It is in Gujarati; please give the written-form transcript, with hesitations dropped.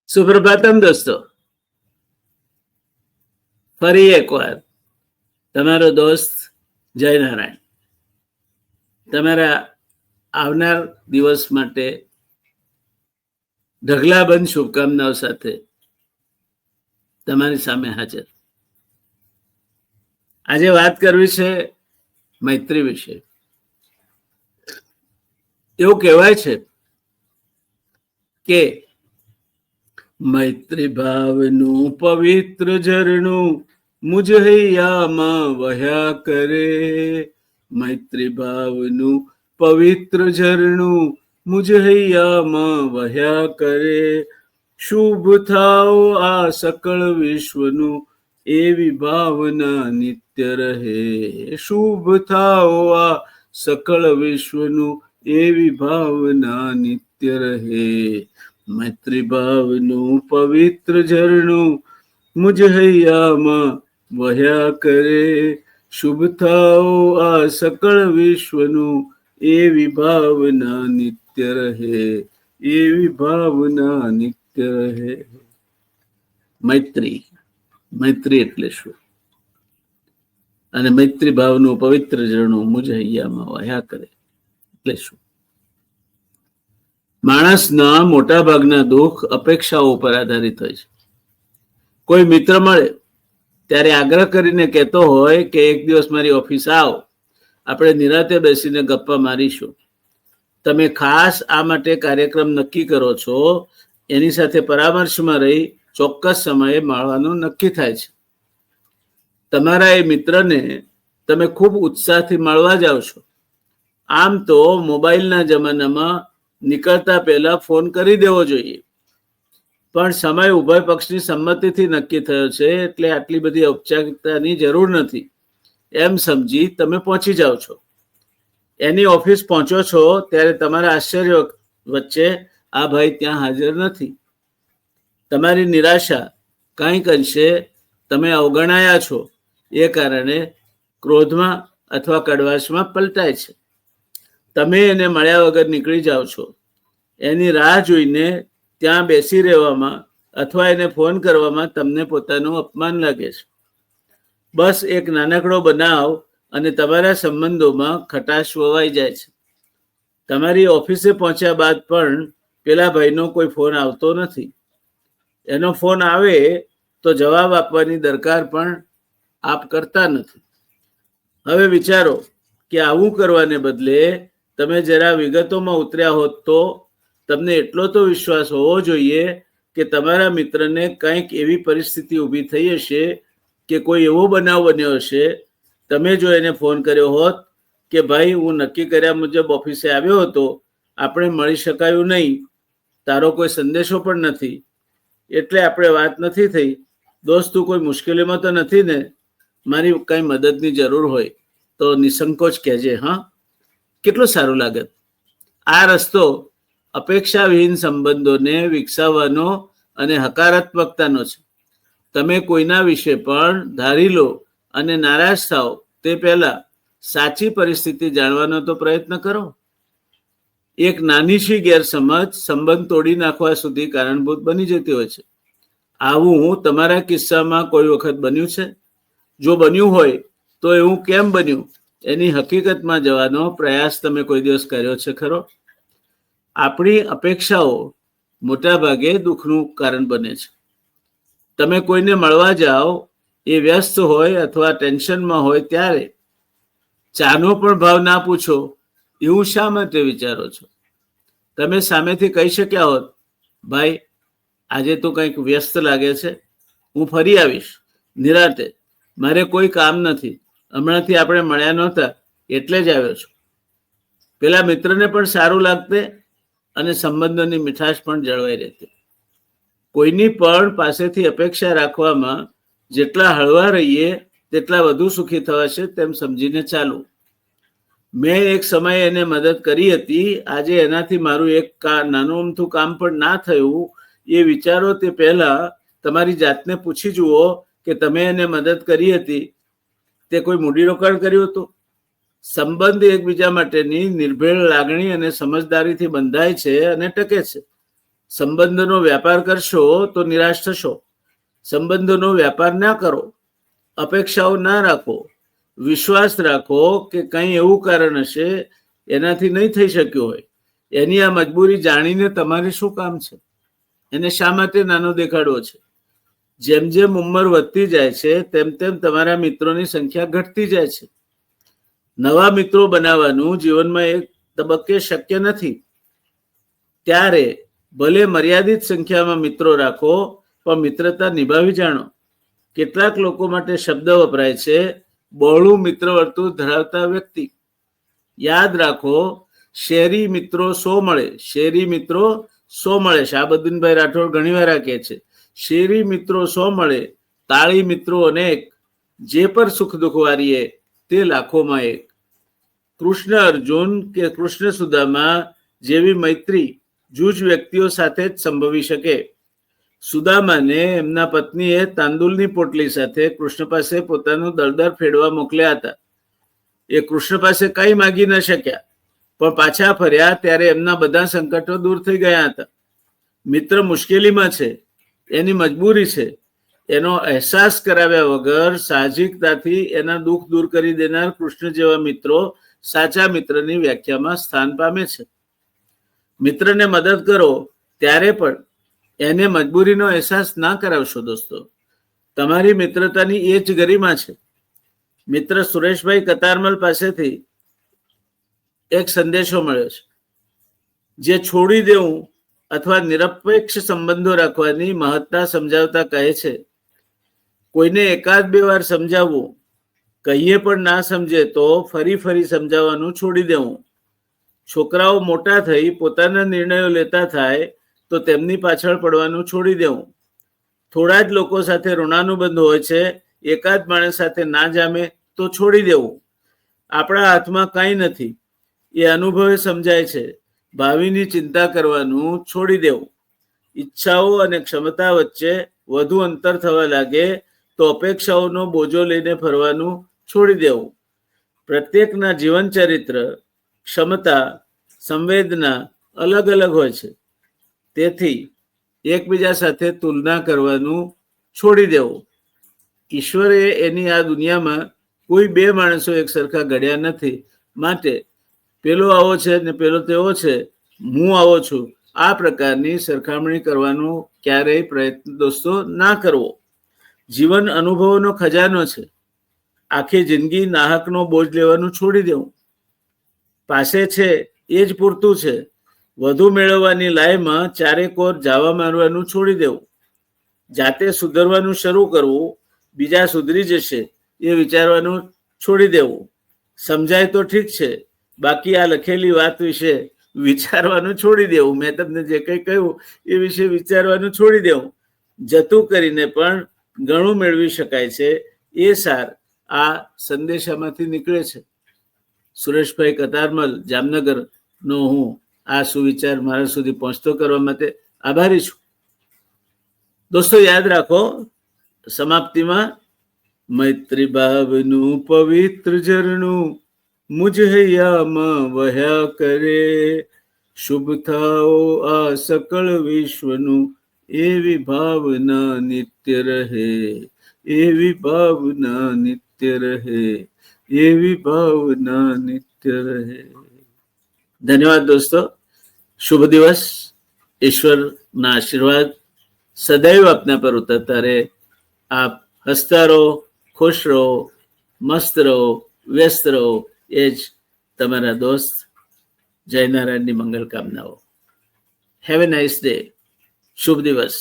સુપ્રભાતમ દોસ્તો, ફરી એકવાર તમારો દોસ્ત જય નારાયણ તમારા આવનાર દિવસ માટે ઢગલાબંધ શુભકામનાઓ સાથે તમારી સામે હાજર. આજે વાત કરવી છે મૈત્રી વિશે. એવું કહેવાય છે કે મૈત્રી ભાવનું પવિત્ર ઝરણું મુજ હૈયામાં વહ્યા કરે. મૈત્રી ભાવનું પવિત્ર ઝરણું મુજ હૈયામાં વહ્યા કરે. શુભ થાઓ આ સકળ વિશ્વનું એવી ભાવના નિત્ય રહે. શુભ થાઓ આ સકળ વિશ્વનું એવી ભાવના નિત્ય રહે. મૈત્રી ભાવનું પવિત્ર ઝરણું મુજ હૈયામાં વહ્યા કરે. શુભ થાઓ આ સકળ વિશ્વનું એવી ભાવના નિત્ય રહે. એવી ભાવના નિત્ય રહે. મૈત્રી મૈત્રી એટલે શું? અને મૈત્રી ભાવનું પવિત્ર ઝરણું મુજ હૈયામાં વહ્યા કરે એટલે શું? માણસના મોટા ભાગના દુઃખ અપેક્ષાઓ પર આધારિત હોય છે. કોઈ મિત્ર મળે ત્યારે આગ્રહ કરીને કહેતો હોય કે એક દિવસ મારી ઓફિસ આવો, આપણે નિરાંતે બેસીને ગપ્પા મારીશું. તમે ખાસ આ માટે કાર્યક્રમ નક્કી કરો છો. એની સાથે પરામર્શમાં રહી ચોક્કસ સમયે મળવાનું નક્કી થાય છે. તમારા એ મિત્રને તમે ખૂબ ઉત્સાહથી મળવા જાઓ છો. આમ તો મોબાઈલના જમાનામાં નીકળતા પહેલા ફોન કરી દેવો જોઈએ, પણ સમય ઉભય પક્ષની સંમતિથી નક્કી થયો છે એટલે આટલી બધી ઔપચારિકતાની જરૂર નથી એમ સમજી તમે પહોંચી જાઓ છો. એની ઓફિસ પહોંચો છો ત્યારે તમારા આશ્ચર્ય વચ્ચે આ ભાઈ ત્યાં હાજર નથી. તમારી નિરાશા કંઈક અંશે તમે અવગણાયા છો એ કારણે ક્રોધમાં અથવા કડવાશમાં પલટાય છે. તમે એને મળ્યા વગર નીકળી જાઓ છો. એની રાહ જોઈને ત્યાં બેસી રહેવામાં અથવા એને ફોન કરવામાં તમને પોતાનું અપમાન લાગે છે. બસ એક નાનકડો બનાવ અને તમારા સંબંધોમાં ખટાશ વવાઈ જાય છે. તમારી ઓફિસે પહોંચ્યા બાદ પણ પેલા ભાઈનો કોઈ ફોન આવતો નથી. એનો ફોન આવે તો જવાબ આપવાની દરકાર પણ આપ કરતા નથી. હવે વિચારો કે આવું કરવાને બદલે તમે જરા વિગતોમાં ઉતર્યા હોત તો તમને એટલો તો વિશ્વાસ હોવો જોઈએ કે તમારા મિત્રને કંઈક એવી પરિસ્થિતિ ઊભી થઈ હશે કે કોઈ એવો બનાવ બન્યો હશે. તમે જો એને ફોન કર્યો હોત કે ભાઈ હું નક્કી કર્યા મુજબ ઓફિસે આવ્યો હતો, આપણે મળી શકાયું નહીં, તારો કોઈ સંદેશો પણ નથી, એટલે આપણે વાત નથી થઈ. દોસ્ત, તું કોઈ મુશ્કેલીમાં તો નથી ને? મારી કઈ મદદની જરૂર હોય તો નિસંકોચ કહેજે. હા, કેટલું સારું લાગત. આ રસ્તો અપેક્ષાવિહીન સંબંધોને વિકસાવવાનો અને હકારાત્મકતાનો છે. તમે કોઈના વિશે પણ ધારી લો અને નારાજ થાઓ તે પહેલા સાચી પરિસ્થિતિ જાણવાનો તો પ્રયત્ન કરો. એક નાની શી ગેરસમજ સંબંધ તોડી નાખવા સુધી કારણભૂત બની જતી હોય છે. આવું તમારા કિસ્સામાં કોઈ વખત બન્યું છે? જો બન્યું હોય તો એવું કેમ બન્યું એની હકીકતમાં જવાનો પ્રયાસ તમે કોઈ દિવસ કર્યો છે ખરો? આપણી અપેક્ષાઓ મોટા ભાગે દુઃખનું કારણ બને છે. તમે કોઈને મળવા જાઓ, એ વ્યસ્ત હોય અથવા ટેન્શનમાં હોય ત્યારે ચાનો પણ ભાવ ના પૂછો એવું શા માટે વિચારો છો? તમે સામેથી કહી શક્યા હોત, ભાઈ આજે તો કંઈક વ્યસ્ત લાગે છે, હું ફરી આવીશ નિરાંતે, મારે કોઈ કામ નથી, હમણાંથી આપણે મળ્યા નહોતા એટલે જ આવ્યો છું. પેલા મિત્રને પણ સારું લાગતે અને સંબંધોની મીઠાશ પણ જળવાઈ રહેતી. કોઈની પણ પાસેથી અપેક્ષા રાખવામાં જેટલા હળવા રહીએ તેટલા વધુ સુખી થવાશે તેમ સમજીને ચાલવું. મેં એક સમયે એને મદદ કરી હતી, આજે એનાથી મારું એક નાનું અમથું કામ પણ ના થયું એ વિચારો તે પહેલા તમારી જાતને પૂછી જુઓ કે તમે એને મદદ કરી હતી તે કોઈ મૂડીરોકાણ કર્યું હતું? સંબંધ એકબીજા માટેની નિર્ભેળ લાગણી અને સમજદારીથી બંધાય છે અને ટકે છે. સંબંધોનો વ્યાપાર કરશો તો નિરાશ થશો. સંબંધોનો વ્યાપાર ના કરો, અપેક્ષાઓ ના રાખો, વિશ્વાસ રાખો કે કંઈ એવું કારણ હશે એનાથી નહીં થઈ શક્યું હોય. એની આ મજબૂરી જાણીને તમારે શું કામ છે? એને શા માટે નાનો દેખાડવો છે? જેમ જેમ ઉંમર વધતી જાય છે તેમ તેમ તમારા મિત્રોની સંખ્યા ઘટતી જાય છે. નવા મિત્રો બનાવવાનું જીવનમાં એક તબક્કે શક્ય નથી. ત્યારે ભલે મર્યાદિત સંખ્યામાં મિત્રો રાખો, પણ મિત્રતા નિભાવી જાણો. કેટલાક લોકો માટે શબ્દ વપરાય છે બહોળું મિત્ર વર્તુળ ધરાવતા વ્યક્તિ. યાદ રાખો, શેરી મિત્રો 100 મળે, શેરી મિત્રો 100 મળે. શાહબુદ્દીનભાઈ રાઠોડ ઘણી વાર કહે છે, શેરી મિત્રો 100 મળે, તાળી મિત્રો અનેક, જે પર સુખ દુઃખ વારીએ તે લાખોમાં એક. કૃષ્ણ અર્જુન કે કૃષ્ણ સુદામા જેવી મૈત્રી જૂજ વ્યક્તિઓ સાથે જ સંભવી શકે. સુદામાને એમના પત્નીએ તાંદુલની પોટલી સાથે કૃષ્ણ પાસે પોતાનું દળદર ફેડવા મોકલ્યા હતા. એ કૃષ્ણ પાસે કંઈ માગી ન શક્યા, પણ પાછા ફર્યા ત્યારે એમના બધા સંકટો દૂર થઈ ગયા હતા. મિત્ર મુશ્કેલીમાં છે, એની મજબૂરી છે, એનો અહેસાસ કરાવ્યા વગર સાહજિકતાથી એના દુઃખ દૂર કરી દેનાર કૃષ્ણ જેવા મિત્રો સાચા મિત્રની વ્યાખ્યામાં સ્થાન પામે છે. મિત્રને મદદ કરો ત્યારે પણ એને મજબૂરીનો અહેસાસ ના કરાવશો. દોસ્તો, તમારી મિત્રતાની એ જ ગરિમા છે. મિત્ર સુરેશભાઈ કતારમલ પાસેથી એક સંદેશો મળ્યો છે, જે છોડી દેવું અથવા નિરપેક્ષ સંબંધો રાખવાની મહત્તા સમજાવતા કહે છે, કોઈને એકાદ બે વાર સમજાવવું, કહીએ પણ ના સમજે તો ફરી ફરી સમજાવવાનું છોડી દેવું. છોકરાઓ મોટા થઈ પોતાના નિર્ણયો લેતા થાય તો તેમની પાછળ પડવાનું છોડી દેવું. થોડા જ લોકો સાથે ઋણાનુબંધ હોય છે, એકાદ માણસ સાથે ના જામે તો છોડી દેવું. આપણા હાથમાં કંઈ નથી, એ અનુભવે સમજાય છે. ભાવિની ચિંતા કરવાનું છોડી દેવું. ઈચ્છાઓ અને ક્ષમતા વચ્ચે વધુ અંતર થવા લાગે તો અપેક્ષાઓનો બોજો લઈને ફરવાનું છોડી દેવું. પ્રત્યેકના જીવન ચરિત્ર, ક્ષમતા, સંવેદના અલગ અલગ હોય છે. તેથી એકબીજા સાથે તુલના કરવાનું છોડી દેવું. ઈશ્વરે એની આ દુનિયામાં કોઈ બે માણસો એક સરખા ઘડ્યા નથી. માટે પેલો આવો છે ને પેલો તેવો છે, હું આવો છું, આ પ્રકારની સરખામણી કરવાનો ક્યારેય પ્રયત્ન દોસ્તો ના કરવો. જીવન અનુભવોનો ખજાનો છે. આખી જિંદગી નાહકનો બોજ લેવાનું છોડી દેવું. પાસે છે એ જ પૂરતું છે. વધુ મેળવવાની લાયમાં ચારેકોર જાવા મારવાનું છોડી દેવું. જાતે સુધરવાનું શરૂ કરવું, બીજા સુધરી જશે એ વિચારવાનું છોડી દેવું. સમજાય તો ઠીક છે, બાકી આ લખેલી વાત વિશે વિચારવાનું છોડી દેવું. મેં તમને જે કંઈ કહ્યું એ વિશે વિચારવાનું છોડી દેવું. જતું કરીને પણ ઘણું મેળવી શકાય છે, એ સાર આ સંદેશામાંથી નીકળે છે. સુરેશભાઈ કતારમલ, જામનગરનો હું આ સુવિચાર મારા સુધી પહોંચતો કરવા માટે આભારી છું. દોસ્તો, યાદ રાખો, સમાપ્તિમાં મૈત્રી ભાવનું પવિત્ર ઝરણું મુજ હૈયામાં વહ્યા કરે, શુભ થાઓ આ સકળ વિશ્વનું, એવી ભાવના નિત્ય રહે, એવી ભાવના નિત્ય રહે, એવી ભાવના નિત્ય રહે. ધન્યવાદ દોસ્તો. શુભ દિવસ. ઈશ્વરના આશીર્વાદ સદૈવ આપના પર ઉતરતા રહે. આપ હસતા રહો, ખુશ રહો, મસ્ત રહો, વ્યસ્ત રહો. એ જ તમારા દોસ્ત જયનારાયણની મંગલ કામનાઓ. Have a nice day. શુભ દિવસ.